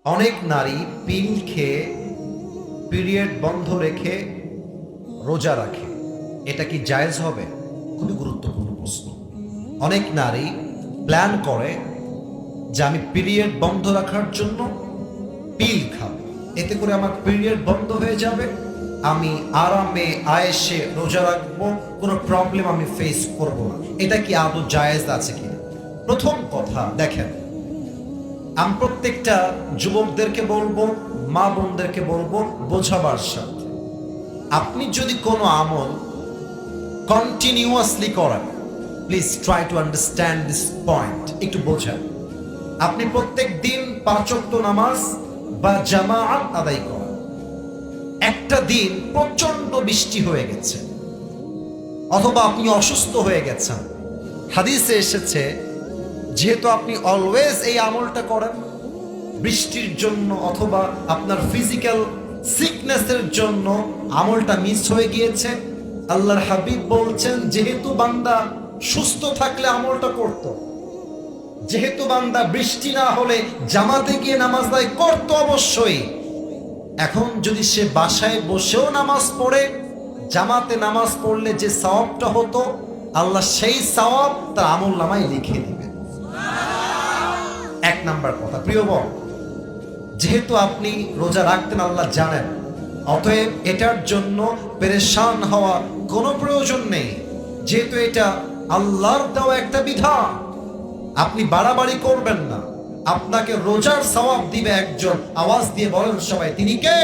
অনেক নারী পিল খেয়ে পিরিয়ড বন্ধ রেখে রোজা রাখে, এটা কি জায়েজ হবে? খুবই গুরুত্বপূর্ণ প্রশ্ন। অনেক নারী প্ল্যান করে যে আমি পিরিয়ড বন্ধ রাখার জন্য পিল খাবো, এতে করে আমার পিরিয়ড বন্ধ হয়ে যাবে, আমি আরামে আয়েসে রোজা রাখবো, কোনো প্রবলেম আমি ফেস করব না। এটা কি আদৌ জায়েজ আছে কিনা? প্রথম কথা দেখেন, আমি প্রত্যেকটা যুবকদেরকে বলবো, মা বোনদেরকে বলবো, বোঝাবার সাথে আপনি যদি কোনো আমল কন্টিনিউয়াসলি করেন, please try to understand this point, একটু বোঝেন। আপনি প্রত্যেক দিন 5 ওয়াক্ত নামাজ বা জামাআত আদায় করেন, একটা দিন প্রচন্ড বৃষ্টি হয়ে গেছে অথবা আপনি অসুস্থ হয়ে গেছেন, হাদিসে এসেছে যেহেতু আপনি অলওয়েজ এই আমলটা করেন, বৃষ্টির জন্য অথবা আপনার ফিজিক্যাল সিকনেসের জন্য আমলটা মিস হয়ে গিয়েছে, আল্লাহর হাবিব বলছেন যেহেতু বান্দা সুস্থ থাকলে আমলটা করত, যেহেতু বান্দা বৃষ্টি না হলে জামাতে গিয়ে নামাজ আদায় করত অবশ্যই, এখন যদি সে বাসায় বসেও নামাজ পড়ে, জামাতে নামাজ পড়লে যে সওয়াবটা হতো আল্লাহ সেই সওয়াব তার আমল নামায় লিখে দিবেন। এক নাম্বার কথা, প্রিয় বোন, যেহেতু আপনি রোজা রাখতেন আল্লাহ জানেন, অতএব এটার জন্য পেরেশান হওয়ার কোনো প্রয়োজন নেই। যেহেতু এটা আল্লাহর দেওয়া একটা বিধান, আপনি বাড়াবাড়ি করবেন না। আপনাকে রোজার সওয়াব দিবে একজন, আওয়াজ দিয়ে বলেন সবাই, তিনি কে?